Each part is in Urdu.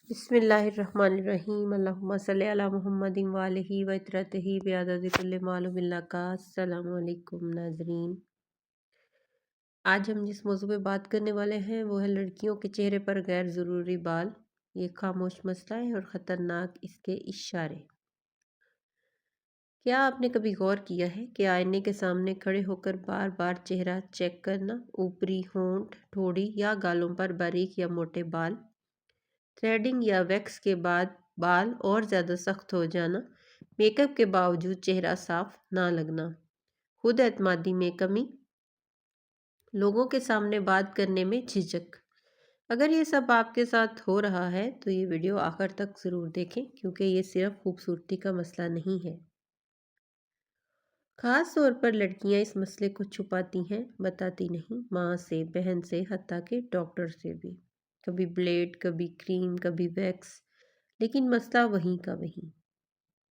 بسم اللہ الرحمن الرحیم، اللہم صلی علی محمد وآلہ وطرتہ بعدد کل معلوم اللہ کا۔ السلام علیکم ناظرین، آج ہم جس موضوع پہ بات کرنے والے ہیں وہ ہے لڑکیوں کے چہرے پر غیر ضروری بال۔ یہ خاموش مسئلہ ہے اور خطرناک اس کے اشارے۔ کیا آپ نے کبھی غور کیا ہے کہ آئینے کے سامنے کھڑے ہو کر بار بار چہرہ چیک کرنا، اوپری ہونٹ، ٹھوڑی یا گالوں پر باریک یا موٹے بال، تھریڈنگ یا ویکس کے بعد بال اور زیادہ سخت ہو جانا، میک اپ کے باوجود چہرہ صاف نہ لگنا، خود اعتمادی میں کمی، لوگوں کے سامنے بات کرنے میں جھجک؟ اگر یہ سب آپ کے ساتھ ہو رہا ہے تو یہ ویڈیو آخر تک ضرور دیکھیں، کیونکہ یہ صرف خوبصورتی کا مسئلہ نہیں ہے۔ خاص طور پر لڑکیاں اس مسئلے کو چھپاتی ہیں، بتاتی نہیں، ماں سے، بہن سے، حتیٰ کہ ڈاکٹر سے بھی۔ کبھی بلیڈ، کبھی کریم، کبھی ویکس، لیکن مسئلہ وہیں کا وہیں۔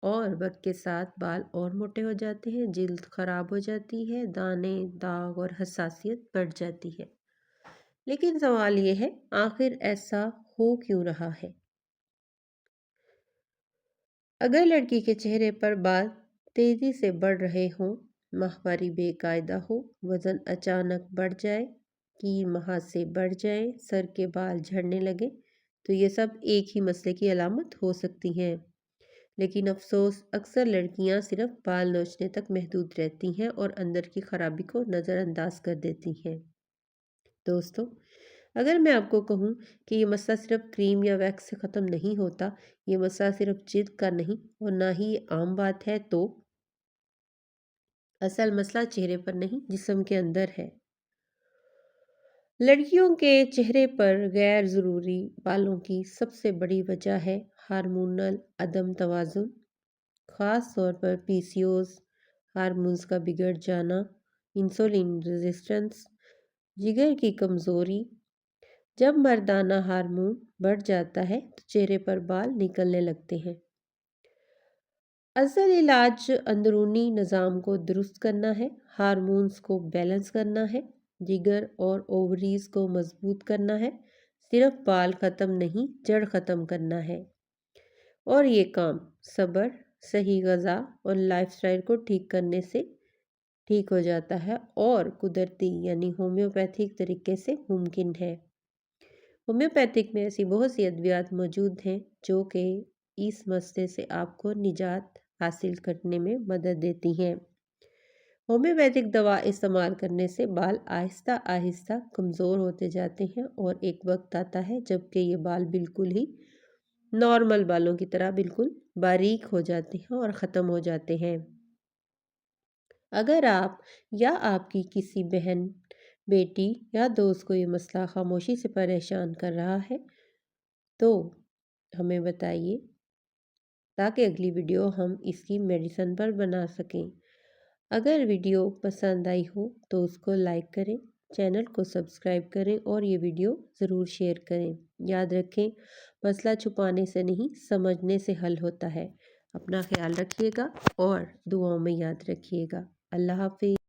اور وقت کے ساتھ بال اور موٹے ہو جاتے ہیں، جلد خراب ہو جاتی ہے، دانے، داغ اور حساسیت بڑھ جاتی ہے۔ لیکن سوال یہ ہے، آخر ایسا ہو کیوں رہا ہے؟ اگر لڑکی کے چہرے پر بال تیزی سے بڑھ رہے ہوں، ماہواری بے قاعدہ ہو، وزن اچانک بڑھ جائے، کیر مہاسے بڑھ جائیں، سر کے بال جھڑنے لگے، تو یہ سب ایک ہی مسئلے کی علامت ہو سکتی ہیں۔ لیکن افسوس، اکثر لڑکیاں صرف بال نوچنے تک محدود رہتی ہیں اور اندر کی خرابی کو نظر انداز کر دیتی ہیں۔ دوستو، اگر میں آپ کو کہوں کہ یہ مسئلہ صرف کریم یا ویکس سے ختم نہیں ہوتا، یہ مسئلہ صرف جلد کا نہیں اور نہ ہی یہ عام بات ہے، تو اصل مسئلہ چہرے پر نہیں، جسم کے اندر ہے۔ لڑکیوں کے چہرے پر غیر ضروری بالوں کی سب سے بڑی وجہ ہے ہارمونل عدم توازن، خاص طور پر پی سی اوز، ہارمونز کا بگڑ جانا، انسولین ریزسٹنس، جگر کی کمزوری۔ جب مردانہ ہارمون بڑھ جاتا ہے تو چہرے پر بال نکلنے لگتے ہیں۔ اصل علاج اندرونی نظام کو درست کرنا ہے، ہارمونز کو بیلنس کرنا ہے، جگر اور اووریز کو مضبوط کرنا ہے، صرف بال ختم نہیں، جڑ ختم کرنا ہے۔ اور یہ کام صبر، صحیح غذا اور لائف سٹائل کو ٹھیک کرنے سے ٹھیک ہو جاتا ہے، اور قدرتی یعنی ہومیوپیتھک طریقے سے ممکن ہے۔ ہومیوپیتھک میں ایسی بہت سی ادویات موجود ہیں جو کہ اس مسئلے سے آپ کو نجات حاصل کرنے میں مدد دیتی ہیں۔ ہومیوپیتھک دوا استعمال کرنے سے بال آہستہ آہستہ کمزور ہوتے جاتے ہیں، اور ایک وقت آتا ہے جب کہ یہ بال بالکل ہی نارمل بالوں کی طرح بالکل باریک ہو جاتے ہیں اور ختم ہو جاتے ہیں۔ اگر آپ یا آپ کی کسی بہن، بیٹی یا دوست کو یہ مسئلہ خاموشی سے پریشان کر رہا ہے تو ہمیں بتائیے، تاکہ اگلی ویڈیو ہم اس کی میڈیسن پر بنا سکیں۔ اگر ویڈیو پسند آئی ہو تو اس کو لائک کریں، چینل کو سبسکرائب کریں اور یہ ویڈیو ضرور شیئر کریں۔ یاد رکھیں، مسئلہ چھپانے سے نہیں، سمجھنے سے حل ہوتا ہے۔ اپنا خیال رکھیے گا اور دعاؤں میں یاد رکھیے گا۔ اللہ حافظ۔